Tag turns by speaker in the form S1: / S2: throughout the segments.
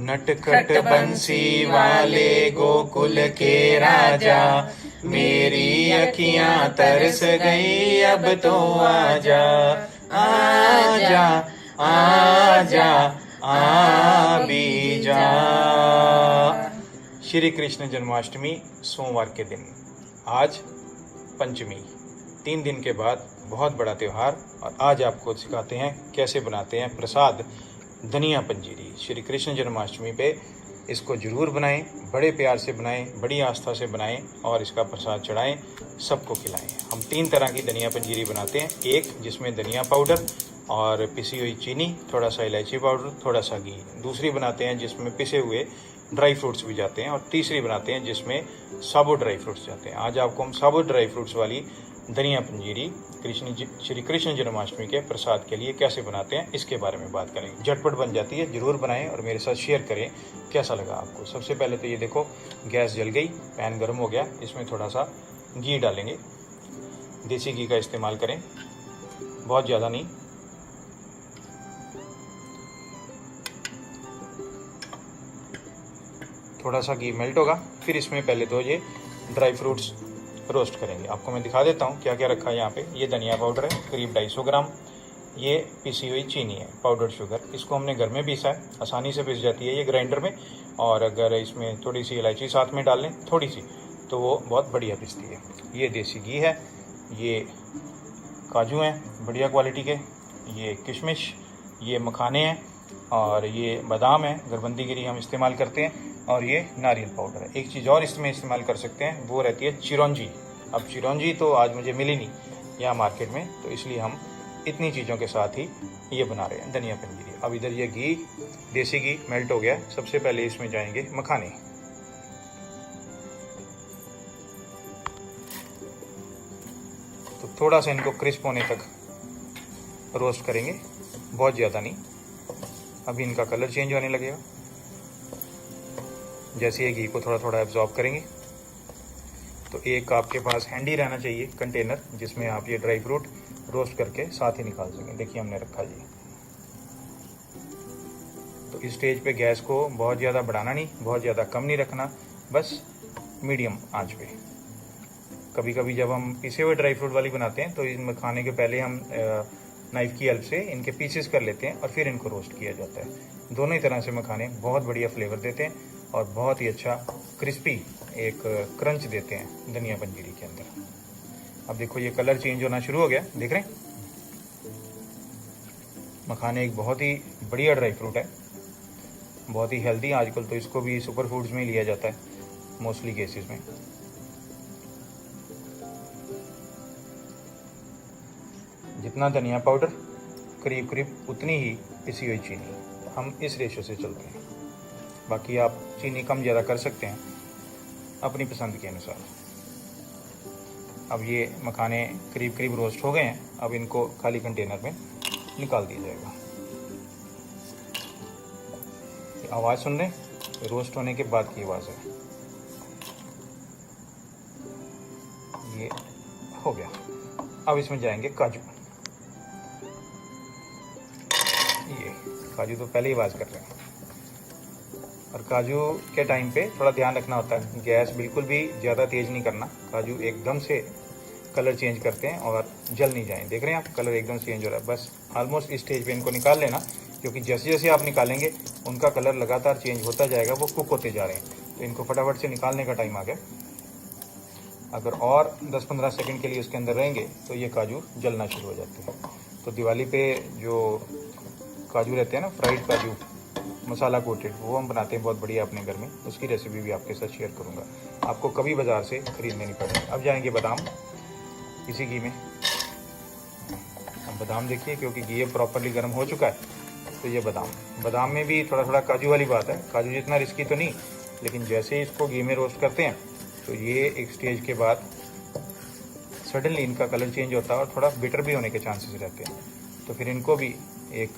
S1: नटखट बंसी वाले गोकुल के राजा, मेरी अखियां तरस गई अब तो आजा, आजा आजा आ भी जा। श्री कृष्ण जन्माष्टमी सोमवार के दिन, आज पंचमी, 3 दिन के बाद बहुत बड़ा त्यौहार। और आज आपको सिखाते हैं कैसे बनाते हैं प्रसाद धनिया पंजीरी। श्री कृष्ण जन्माष्टमी पे इसको जरूर बनाएं, बड़े प्यार से बनाएं, बड़ी आस्था से बनाएं और इसका प्रसाद चढ़ाएं, सबको खिलाएं। हम 3 तरह की धनिया पंजीरी बनाते हैं, एक जिसमें धनिया पाउडर और पिसी हुई चीनी, थोड़ा सा इलायची पाउडर, थोड़ा सा घी। दूसरी बनाते हैं जिसमें पिसे हुए ड्राई फ्रूट्स भी जाते हैं, और तीसरी बनाते हैं जिसमें साबुत ड्राई फ्रूट्स जाते हैं। आज आपको हम साबुत ड्राई फ्रूट्स वाली धनिया पंजीरी श्री कृष्ण जन्माष्टमी के प्रसाद के लिए कैसे बनाते हैं इसके बारे में बात करेंगे। झटपट बन जाती है, जरूर बनाएं और मेरे साथ शेयर करें कैसा लगा आपको। सबसे पहले तो ये देखो, गैस जल गई, पैन गर्म हो गया, इसमें थोड़ा सा घी डालेंगे। देसी घी का इस्तेमाल करें, बहुत ज़्यादा नहीं। थोड़ा सा घी मेल्ट होगा, फिर इसमें पहले तो ये ड्राई फ्रूट्स रोस्ट करेंगे। आपको मैं दिखा देता हूँ क्या क्या रखा है यहाँ पे। ये धनिया पाउडर है करीब 250 ग्राम, ये पिसी हुई चीनी है, पाउडर शुगर। इसको हमने घर में पीसा है, आसानी से पिस जाती है ये ग्राइंडर में। और अगर इसमें थोड़ी सी इलायची साथ में डाल लें, थोड़ी सी, तो वो बहुत बढ़िया पिसती है। ये देसी घी है, ये काजू हैं बढ़िया क्वालिटी के, ये किशमिश, ये मखाने हैं, और ये बादाम है, गरबंदी गिरी हम इस्तेमाल करते हैं, और ये नारियल पाउडर है। एक चीज़ और इसमें इस्तेमाल कर सकते हैं, वो रहती है चिरौंजी। अब चिरौंजी तो आज मुझे मिली नहीं यहाँ मार्केट में, तो इसलिए हम इतनी चीज़ों के साथ ही ये बना रहे हैं धनिया पंजीरी। अब इधर ये घी, देसी घी मेल्ट हो गया। सबसे पहले इसमें जाएंगे मखाने। तो थोड़ा सा इनको क्रिस्प होने तक रोस्ट करेंगे, बहुत ज़्यादा नहीं। अभी इनका कलर चेंज होने लगेगा जैसे ये घी को थोड़ा थोड़ा एब्जॉर्ब करेंगे। तो एक आपके पास हैंडी रहना चाहिए कंटेनर, जिसमें आप ये ड्राई फ्रूट रोस्ट करके साथ ही निकाल सकें। देखिए हमने रखा जी। तो इस स्टेज पे गैस को बहुत ज़्यादा बढ़ाना नहीं, बहुत ज़्यादा कम नहीं रखना, बस मीडियम आंच पे। कभी कभी जब हम पिसे हुए ड्राई फ्रूट वाली बनाते हैं तो इनमें खाने के पहले हम नाइफ की हेल्प से इनके पीसेस कर लेते हैं और फिर इनको रोस्ट किया जाता है। दोनों ही तरह से मखाने बहुत बढ़िया फ्लेवर देते हैं और बहुत ही अच्छा क्रिस्पी एक क्रंच देते हैं धनिया पंजीरी के अंदर। अब देखो ये कलर चेंज होना शुरू हो गया, देख रहे हैं। मखाने एक बहुत ही बढ़िया ड्राई फ्रूट है, बहुत ही हेल्दी। आजकल तो इसको भी सुपर फूड्स में ही लिया जाता है मोस्टली केसेस में। जितना धनिया पाउडर, करीब करीब उतनी ही पिसी हुई चीनी। हम इस रेशो से चलते हैं, बाकी आप चीनी कम ज़्यादा कर सकते हैं अपनी पसंद के अनुसार। अब ये मखाने करीब करीब रोस्ट हो गए हैं, अब इनको खाली कंटेनर में निकाल दिया जाएगा। आवाज़ सुन रहे हैं, रोस्ट होने के बाद की आवाज़ है। ये हो गया। अब इसमें जाएंगे काजू। ये काजू तो पहले ही आवाज़ कर रहे हैं। और काजू के टाइम पे थोड़ा ध्यान रखना होता है, गैस बिल्कुल भी ज़्यादा तेज़ नहीं करना। काजू एकदम से कलर चेंज करते हैं और जल नहीं जाएं। देख रहे हैं आप, कलर एकदम चेंज हो रहा है। बस ऑलमोस्ट इस स्टेज पे इनको निकाल लेना, क्योंकि जैसे जैसे आप निकालेंगे उनका कलर लगातार चेंज होता जाएगा, वो कुक होते जा रहे हैं। तो इनको फटाफट से निकालने का टाइम आ गया। अगर और 10-15 सेकेंड के लिए उसके अंदर रहेंगे तो ये काजू जलना शुरू हो जाते हैं। तो दिवाली पे जो काजू रहते हैं ना, फ्राइड काजू मसाला कोटेड, वो हम बनाते हैं बहुत बढ़िया अपने घर में। उसकी रेसिपी भी आपके साथ शेयर करूंगा, आपको कभी बाज़ार से खरीदने नहीं पड़ेगा। अब जाएंगे बादाम इसी घी में। अब बादाम देखिए, क्योंकि घी प्रॉपरली गर्म हो चुका है, तो ये बादाम में भी थोड़ा थोड़ा काजू वाली बात है। काजू जितना रिस्की तो नहीं, लेकिन जैसे ही इसको घी में रोस्ट करते हैं तो ये एक स्टेज के बाद सडनली इनका कलर चेंज होता है और थोड़ा बिटर भी होने के चांसेस रहते हैं। तो फिर इनको भी एक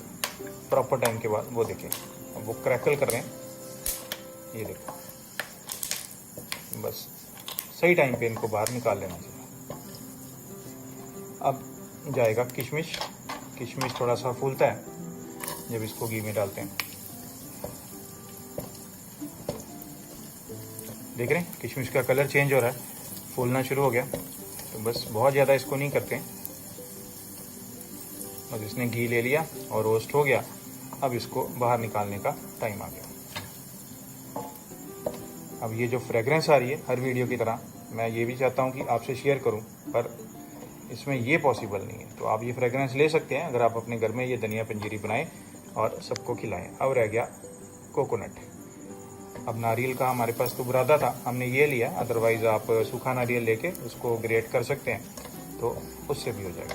S1: प्रॉपर टाइम के बाद, वो देखें अब वो क्रैकल कर रहे हैं, ये देखो। बस सही टाइम पे इनको बाहर निकाल लेना चाहिए। अब जाएगा किशमिश। किशमिश थोड़ा सा फूलता है जब इसको घी में डालते हैं। देख रहे हैं किशमिश का कलर चेंज हो रहा है, फूलना शुरू हो गया। तो बस बहुत ज़्यादा इसको नहीं करते हैं। बस इसने घी ले लिया और रोस्ट हो गया। अब इसको बाहर निकालने का टाइम आ गया। अब ये जो फ्रेगरेंस आ रही है हर वीडियो की तरह, मैं ये भी चाहता हूँ कि आपसे शेयर करूँ, पर इसमें ये पॉसिबल नहीं है। तो आप ये फ्रेगरेंस ले सकते हैं अगर आप अपने घर में ये धनिया पंजीरी बनाएं और सबको खिलाएं। अब रह गया कोकोनट। अब नारियल का हमारे पास तो बुरादा था, हमने ये लिया, अदरवाइज़ आप सूखा नारियल लेके उसको ग्रेट कर सकते हैं, तो उससे भी हो जाएगा।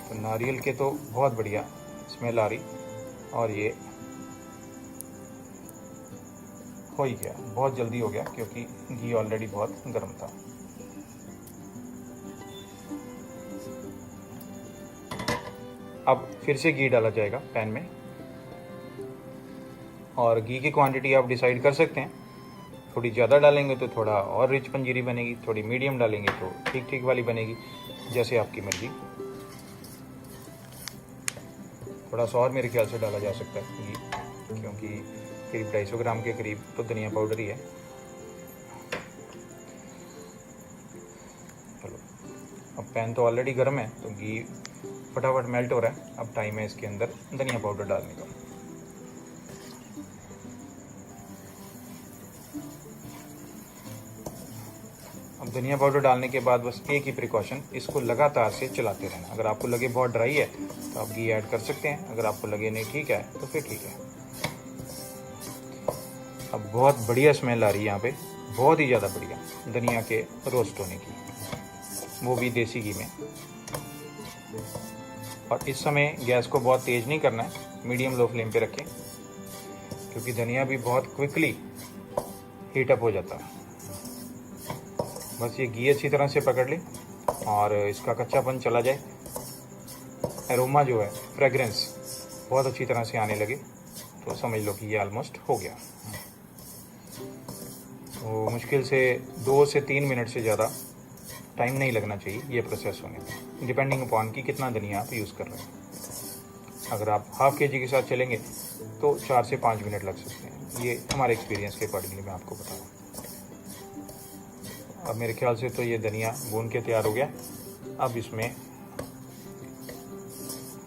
S1: तो नारियल के तो बहुत बढ़िया स्मेल आ रही, और ये हो ही गया, बहुत जल्दी हो गया क्योंकि घी ऑलरेडी बहुत गर्म था। अब फिर से घी डाला जाएगा पैन में, और घी की क्वांटिटी आप डिसाइड कर सकते हैं। थोड़ी ज़्यादा डालेंगे तो थोड़ा और रिच पंजीरी बनेगी, थोड़ी मीडियम डालेंगे तो ठीक ठीक वाली बनेगी, जैसे आपकी मर्जी। थोड़ा सा और मेरे ख्याल से डाला जा सकता है घी, क्योंकि करीब 250 ग्राम के करीब तो धनिया पाउडर ही है। चलो, अब पैन तो ऑलरेडी गर्म है तो घी फटाफट मेल्ट हो रहा है। अब टाइम है इसके अंदर धनिया पाउडर डालने का। अब धनिया पाउडर डालने के बाद बस एक ही प्रिकॉशन, इसको लगातार से चलाते रहना। अगर आपको लगे बहुत ड्राई है तो आप घी ऐड कर सकते हैं, अगर आपको लगे नहीं ठीक है तो फिर ठीक है। अब बहुत बढ़िया स्मेल आ रही है यहाँ पे, बहुत ही ज़्यादा बढ़िया धनिया के रोस्ट होने की, वो भी देसी घी में। और इस समय गैस को बहुत तेज़ नहीं करना है, मीडियम लो फ्लेम पे रखें, क्योंकि धनिया भी बहुत क्विकली हीटअप हो जाता है। बस ये घी अच्छी तरह से पकड़ ले और इसका कच्चापन चला जाए, एरोमा जो है, फ्रेगरेंस बहुत अच्छी तरह से आने लगे, तो समझ लो कि ये ऑलमोस्ट हो गया। तो मुश्किल से 2 से 3 मिनट से ज़्यादा टाइम नहीं लगना चाहिए ये प्रोसेस होने में, डिपेंडिंग अपॉन कि कितना धनिया आप यूज़ कर रहे हैं। अगर आप हाफ केजी के साथ चलेंगे तो 4 से 5 मिनट लग सकते हैं, ये हमारे एक्सपीरियंस के अकॉर्डिंगली मैं आपको बता रहा हूँ। अब मेरे ख्याल से तो ये धनिया भून के तैयार हो गया। अब इसमें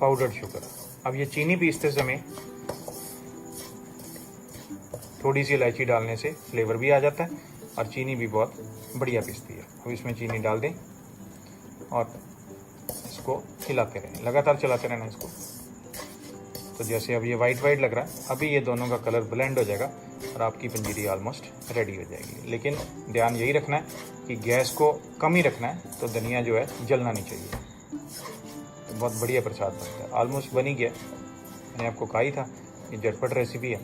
S1: पाउडर्ड शुगर, अब ये चीनी पीसते समय थोड़ी सी इलायची डालने से फ्लेवर भी आ जाता है और चीनी भी बहुत बढ़िया पीसती है। अब इसमें चीनी डाल दें और इसको हिलाते रहें, लगातार चलाते रहना इसको। तो जैसे अब ये वाइट वाइट लग रहा है, अभी ये दोनों का कलर ब्लेंड हो जाएगा और आपकी पंजीरी ऑलमोस्ट रेडी हो जाएगी। लेकिन ध्यान यही रखना है कि गैस को कम ही रखना है, तो धनिया जो है जलना नहीं चाहिए। तो बहुत बढ़िया प्रसाद बनता है, ऑलमोस्ट बन ही गया। मैंने आपको कहा ही था ये झटपट रेसिपी है।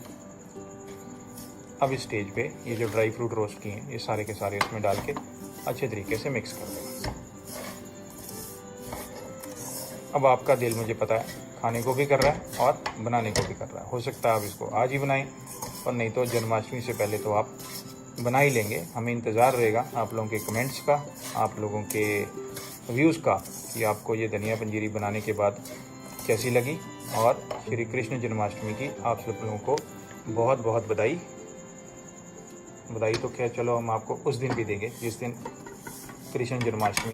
S1: अब इस स्टेज पे ये जो ड्राई फ्रूट रोस्ट किए हैं ये सारे के सारे इसमें डाल के अच्छे तरीके से मिक्स कर देना। अब आपका दिल मुझे पता है खाने को भी कर रहा है और बनाने को भी कर रहा है। हो सकता है आप इसको आज ही बनाएं, और नहीं तो जन्माष्टमी से पहले तो आप बना ही लेंगे। हमें इंतज़ार रहेगा आप लोगों के कमेंट्स का, आप लोगों के व्यूज़ का, कि आपको ये धनिया पंजीरी बनाने के बाद कैसी लगी। और श्री कृष्ण जन्माष्टमी की आप सब लोगों को बहुत बहुत बधाई। बधाई तो खैर चलो हम आपको उस दिन भी देंगे जिस दिन कृष्ण जन्माष्टमी।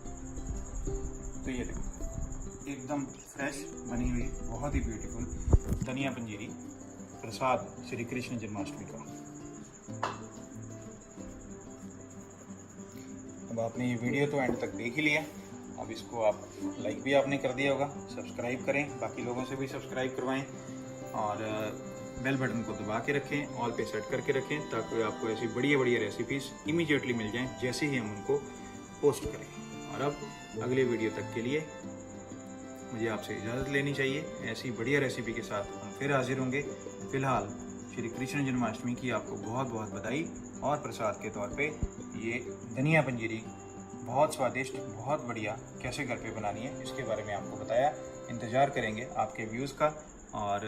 S1: तो ये देखो एकदम फ्रेश बनी हुई बहुत ही ब्यूटीफुल धनिया पंजीरी प्रसाद श्री कृष्ण जन्माष्टमी का। अब आपने ये वीडियो तो एंड तक देख ही लिया, अब इसको आप लाइक भी आपने कर दिया होगा, सब्सक्राइब करें, बाकी लोगों से भी सब्सक्राइब करवाएं और बेल बटन को दबा के रखें, ऑल पे सेट करके रखें, ताकि आपको ऐसी बढ़िया बढ़िया रेसिपीज़ इमीडिएटली मिल जाएं जैसे ही हम उनको पोस्ट करें। और अब अगले वीडियो तक के लिए मुझे आपसे इजाज़त लेनी चाहिए। ऐसी बढ़िया रेसिपी के साथ हम फिर हाजिर होंगे। फिलहाल श्री कृष्ण जन्माष्टमी की आपको बहुत बहुत बधाई। और प्रसाद के तौर पे ये धनिया पंजीरी बहुत स्वादिष्ट, बहुत बढ़िया कैसे घर पे बनानी है इसके बारे में आपको बताया। इंतज़ार करेंगे आपके व्यूज़ का और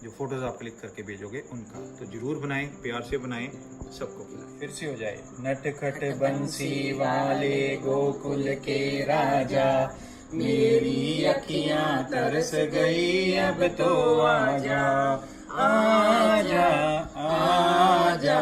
S1: जो फ़ोटोज़ आप क्लिक करके भेजोगे उनका। तो ज़रूर बनाएं, प्यार से बनाएं, सबको खिलाएं। फिर से हो जाए। नटखट बंसी वाले गोकुल के राजा, मेरी अखियां तरस गई अब तो आजा।
S2: आजा आजा